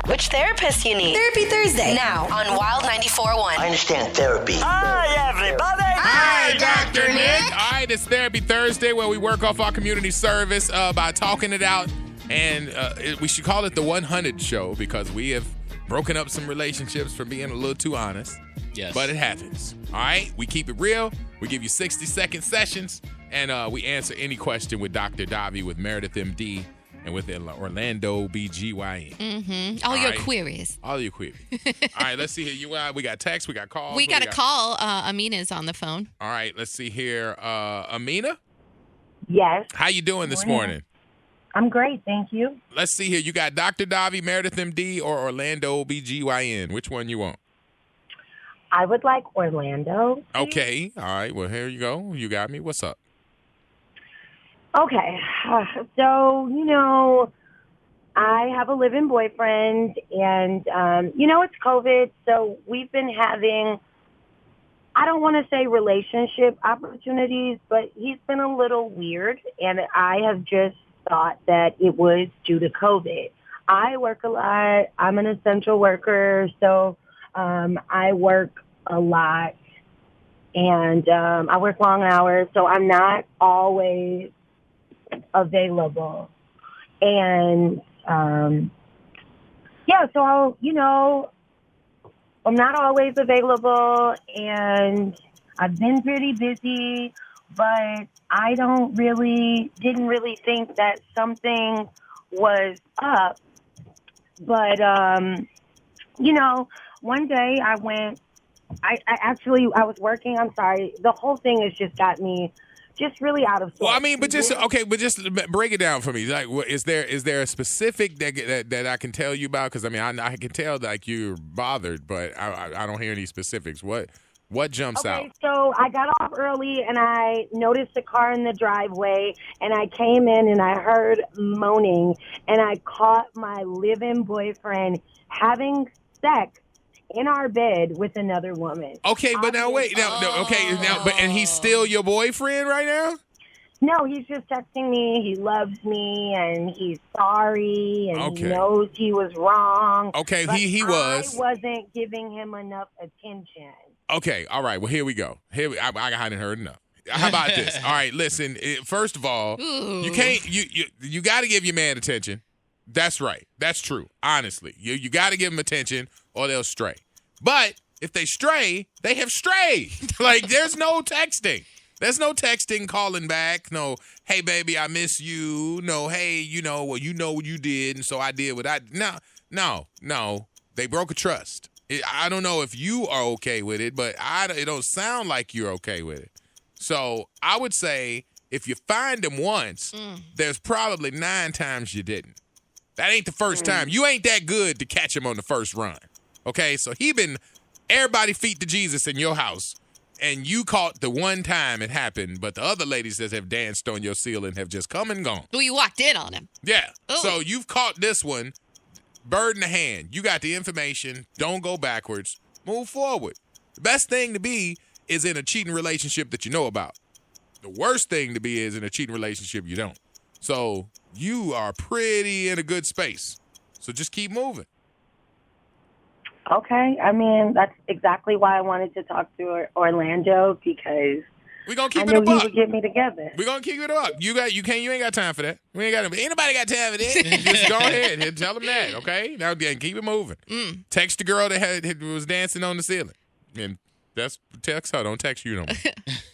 which therapist you need. Therapy Thursday. Now on Wild 94.1. I understand therapy. Hi, everybody. Hi, Dr. Nick. All right, it's Therapy Thursday where we work off our community service by talking it out. And we should call it the 100 show because we have broken up some relationships for being a little too honest. Yes. But it happens. All right? We keep it real. We give you 60-second sessions. And we answer any question with Dr. Davi, with Meredith MD, and with Orlando BGYN. Mm-hmm. All your queries. All your queries. All right, let's see here. We got text. We got calls. We got a call. Amina's on the phone. All right, let's see here. Amina? Yes. How you doing this morning? I'm great, thank you. Let's see here. You got Dr. Davi, Meredith MD, or Orlando BGYN. Which one you want? I would like Orlando. Please. Okay. All right. Well, here you go. You got me. What's up? Okay. So, I have a live-in boyfriend, and, it's COVID, so we've been having, I don't want to say relationship opportunities, but he's been a little weird, and I have just thought that it was due to COVID. I work a lot. I'm an essential worker, so I work a lot, and I work long hours, so I'm not always available. And, so, I'm not always available, and I've been pretty busy, but I didn't really think that something was up. But, one day I was working. I'm sorry. The whole thing has just got me just really out of sorts. Well, I mean, but just break it down for me. Like, is there a specific that I can tell you about? Because, I mean, I can tell like you're bothered, but I don't hear any specifics. What jumps out? Okay, so I got off early, and I noticed a car in the driveway, and I came in, and I heard moaning, and I caught my live-in boyfriend having sex in our bed with another woman. Okay, but now wait. And he's still your boyfriend right now? No, he's just texting me. He loves me, and he's sorry, and he knows he was wrong. Okay, he was. I wasn't giving him enough attention. Okay, all right. Well, here we go. I hadn't heard enough. How about this? All right, listen. First of all, you can't. You got to give your man attention. That's right. That's true. Honestly, you got to give them attention, or they'll stray. But if they stray, they have strayed. Like, there's no texting. There's no texting, calling back. No, hey, baby, I miss you. No, hey, what you did, and so I did what I did. No. They broke a trust. I don't know if you are okay with it, but it don't sound like you're okay with it. So I would say if you find him once, there's probably 9 times you didn't. That ain't the first time. You ain't that good to catch him on the first run. Okay, so everybody feet to Jesus in your house, and you caught the one time it happened, but the other ladies that have danced on your ceiling have just come and gone. Well, you walked in on him. Yeah. Ooh. So you've caught this one, bird in the hand. You got the information. Don't go backwards. Move forward. The best thing to be is in a cheating relationship that you know about. The worst thing to be is in a cheating relationship you don't. So you are pretty in a good space. So just keep moving. Okay. I mean, that's exactly why I wanted to talk to Orlando, because we're gonna keep I it knew a buck. he would get me together. We're gonna keep it a buck. You ain't got time for that. Anybody got time for that? Just go ahead and tell them that, okay? Now again, keep it moving. Text the girl that was dancing on the ceiling. And that's text her. Don't text you no more.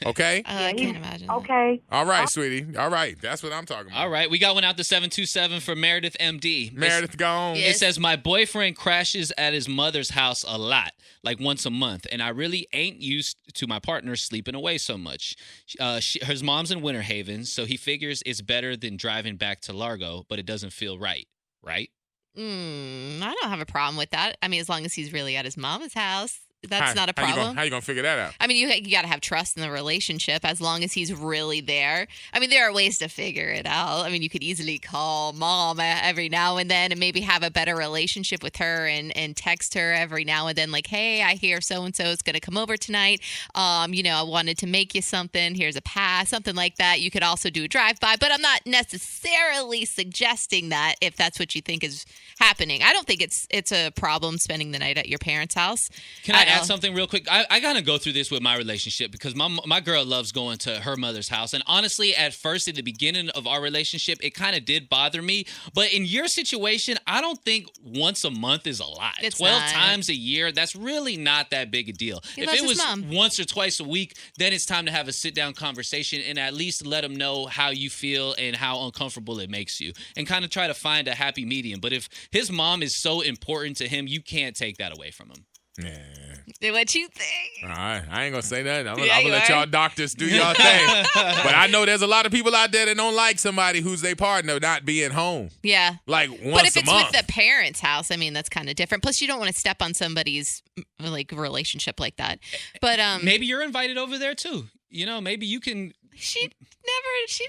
Okay? I can't imagine. Okay. All right, sweetie. All right. That's what I'm talking about. All right. We got one out to 727 for Meredith MD. Meredith, gone. It says, my boyfriend crashes at his mother's house a lot, like once a month, and I really ain't used to my partner sleeping away so much. His mom's in Winter Haven, so he figures it's better than driving back to Largo, but it doesn't feel right. Right? I don't have a problem with that. I mean, as long as he's really at his mama's house. That's not a problem. How you gonna figure that out? I mean, you got to have trust in the relationship as long as he's really there. I mean, there are ways to figure it out. I mean, you could easily call mom every now and then and maybe have a better relationship with her and text her every now and then, like, hey, I hear so-and-so is going to come over tonight. I wanted to make you something. Here's a pass, something like that. You could also do a drive-by, but I'm not necessarily suggesting that if that's what you think is happening. I don't think it's a problem spending the night at your parents' house. Can I add something real quick? I gotta go through this with my relationship because my girl loves going to her mother's house. And honestly, at first, in the beginning of our relationship, it kind of did bother me. But in your situation, I don't think once a month is a lot. It's 12 not. times a year, that's really not that big a deal. He If loves it his was mom. once or twice a week, then it's time to have a sit-down conversation and at least let him know how you feel and how uncomfortable it makes you and kind of try to find a happy medium. But if his mom is so important to him, you can't take that away from him. Yeah. What you think? All right. I ain't gonna say nothing. I'm Yeah, gonna you let are. y'all doctors do y'all thing. But I know there's a lot of people out there that don't like somebody who's their partner not being home. Yeah. Like once But if a it's month. with the parents' house, I mean, that's kind of different. Plus, you don't want to step on somebody's like relationship like that. But Maybe you're invited over there too. Maybe you can she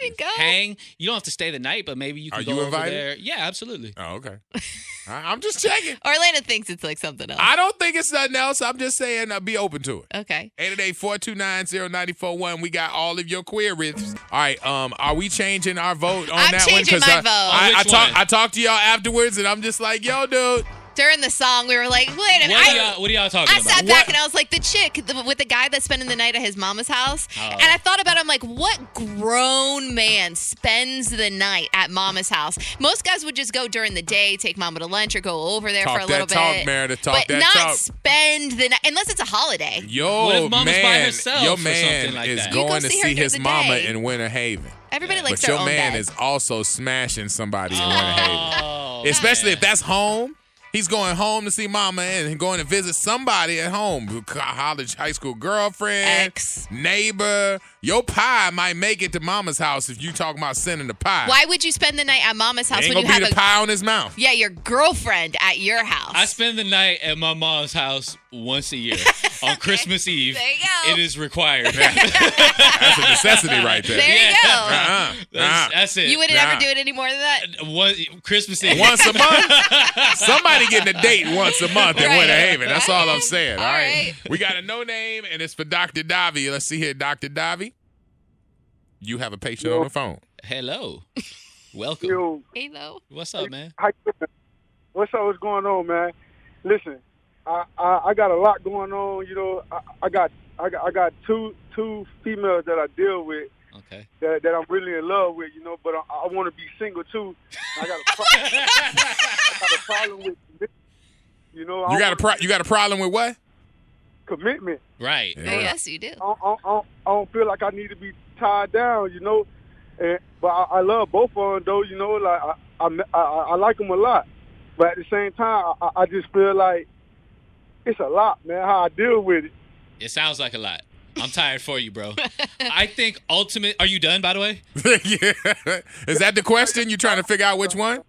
didn't go. hang. You don't have to stay the night, but maybe you can Are go you over invited? there. Yeah, absolutely. Oh, okay. I'm just checking. Orlando thinks it's like something else. I don't think it's nothing else. I'm just saying be open to it. Okay. 888-429-0941. We got all of your queries. All right. Are we changing our vote on I'm that one? changing my vote. I talked to y'all afterwards, and I'm just like, yo, dude. During the song, we were like, wait a minute. What are y'all talking I about? sat back and I was like, the chick with the guy that's spending the night at his mama's house. Oh. And I thought about it. I'm like, what grown man spends the night at mama's house? Most guys would just go during the day, take mama to lunch, or go over there Talk for a little that talk, bit. Meredith. Talk but that not talk. spend the night, unless it's a holiday. Yo, What if mama's by man, herself your or man something like is that? You go going to see her see during his the mama day. in Winter Haven. Everybody likes But their your own man bed. is also smashing somebody in Winter Haven. Oh, Especially man. if that's home. He's going home to see mama and going to visit somebody at home. College, high school girlfriend, Ex. neighbor. Your pie might make it to mama's house if you talking about sending the pie. Why would you spend the night at mama's house Ain't when you gonna be have the pie on his mouth. Yeah, your girlfriend at your house? I spend the night at my mom's house once a year. On Christmas Eve, There you go. it is required. That's a necessity right there. There you Yeah. go. That's it. You wouldn't ever do it any more than that? Christmas Eve. Once a month? Somebody getting a date once a month in Right. Winter Haven. That's all I'm saying. All All right. right. We got a no name, and it's for Dr. Davi. Let's see here, Dr. Davi. You have a patient on the phone. Hello. Welcome. Yo, Hello. What's up, man? how you doing? What's up? What's going on, man? Listen, I got a lot going on. I got two females that I deal with Okay. that I'm really in love with. But I want to be single too. I got a problem with. You got a problem with what? commitment. Right. Yeah. Yes, you do. I don't feel like I need to be tied down, but I love both of them, though, like I like them a lot. But at the same time, I just feel like it's a lot, man, how I deal with it. It sounds like a lot. I'm tired for you, bro. I think are you done, by the way? Yeah. Is that the question? You trying to figure out which one?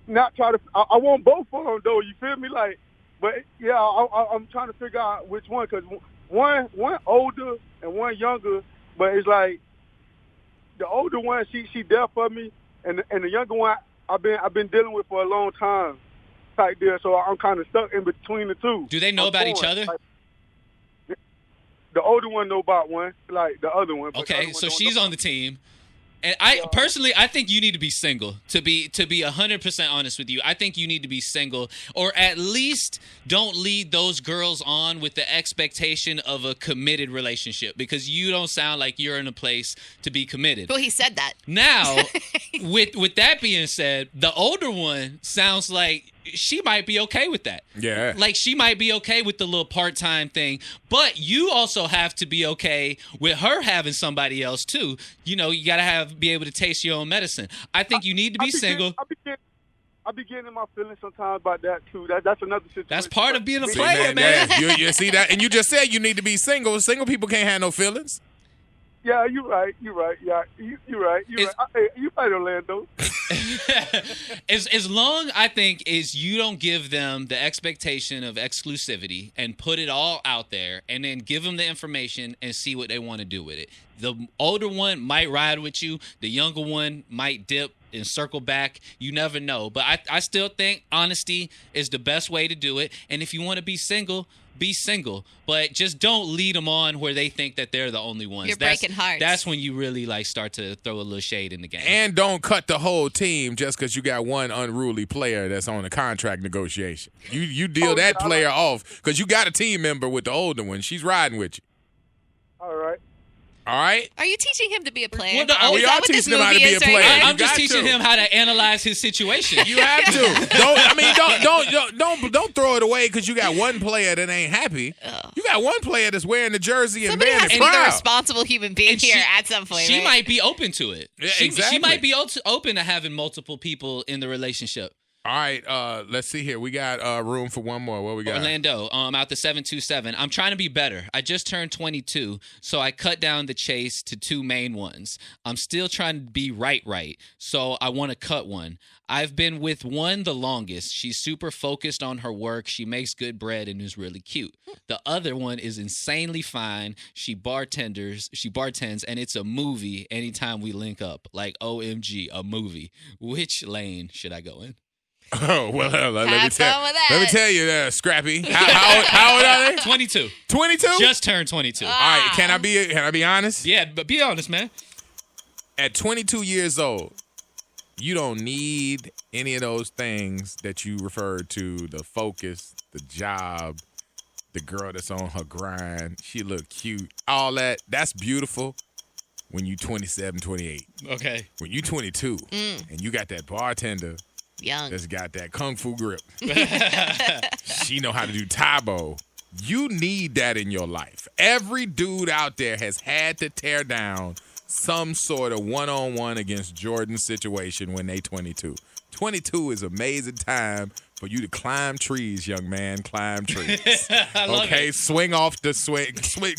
Not try to. I want both of them, though. You feel me? Like, but yeah, I'm trying to figure out which one, because one older and one younger. But it's like the older one, she there for me, and the younger one, I've been dealing with for a long time, type deal. So I'm kind of stuck in between the two. Do they know about each other? Like, the older one know about one, like the other one. but the other Okay, one so don't she's know. on the team. And I think you need to be single. To be 100% honest with you, I think you need to be single, or at least don't lead those girls on with the expectation of a committed relationship, because you don't sound like you're in a place to be committed. Well, he said that. Now, with that being said, the older one sounds like she might be okay with that. Yeah. Like, she might be okay with the little part-time thing, but you also have to be okay with her having somebody else too. You got to be able to taste your own medicine. I think you need to be single. I be getting in my feelings sometimes about that too. That's another situation. That's part of being a See, player, man. yeah, you see that? And you just said you need to be single. Single people can't have no feelings. Yeah, you're right. Yeah, you're right. It's- Hey, you right, Orlando. as long, I think, is you don't give them the expectation of exclusivity and put it all out there and then give them the information and see what they want to do with it. The older one might ride with you. The younger one might dip and circle back. You never know. But I still think honesty is the best way to do it. And if you want to be single, be single. But just don't lead them on where they think that they're the only ones. You're breaking hearts. That's when you really like start to throw a little shade in the game. And don't cut the whole team just because you got one unruly player that's on a contract negotiation. You deal that player off because you got a team member with the older one. She's riding with you. All right. All right? Are you teaching him to be a player? Well, no, Is we that are what this teaching him how to movie be a is right player. now? I'm just got teaching to. him how to analyze his situation. You have to. Don't throw it away because you got one player that ain't happy. You got one player that's wearing the jersey and Somebody bearing has it to be the proud. responsible human being And here at some point. She right? might be open to it. Yeah, She exactly. might be open to having multiple people in the relationship. All right, let's see here. We got room for one more. What we got? Orlando, out the 727. I'm trying to be better. I just turned 22, so I cut down the chase to 2 main ones. I'm still trying to be right, so I want to cut one. I've been with one the longest. She's super focused on her work. She makes good bread and is really cute. The other one is insanely fine. She bartends, and it's a movie anytime we link up. Like, OMG, a movie. Which lane should I go in? Oh, well, let me Have fun with that. Let me tell you, Scrappy. How old are they? 22. 22? Just turned 22. All right, can I be honest? Yeah, but be honest, man. At 22 years old, you don't need any of those things that you referred to, the focus, the job, the girl that's on her grind. She look cute. All that's beautiful when you 27, 28. Okay. When you 22 and you got that bartender Young. that's got that kung fu grip. She know how to do Taebo. You need that in your life. Every dude out there has had to tear down some sort of one-on-one against Jordan situation when they 22. 22 is an amazing time for you to climb trees, young man. Climb trees. Okay, swing off the swing.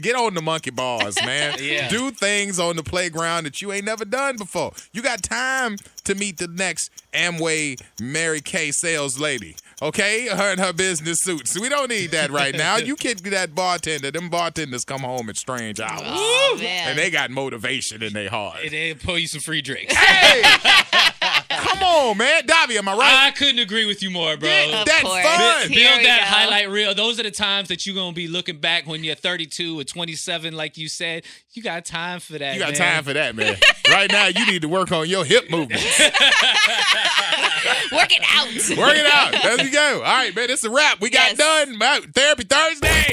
Get on the monkey bars, man. Yeah. Do things on the playground that you ain't never done before. You got time to meet the next Amway Mary Kay sales lady. Okay, her in her business suits. We don't need that right now. You can be that bartender. Them bartenders come home at strange hours. Oh, man. And they got motivation in their heart. And they pull you some free drinks. Hey! Come on, man. Davy, am I right? I couldn't agree with you more, bro. Of That's course. fun. Here Build we that go. highlight reel. Those are the times that you're going to be looking back when you're 32 or 27, like you said. You got time for that, You got man. time for that, man. Right now, you need to work on your hip movements. Work it out. Work it out. There you go. All right, man. It's a wrap. We got Yes. done. Therapy Thursday.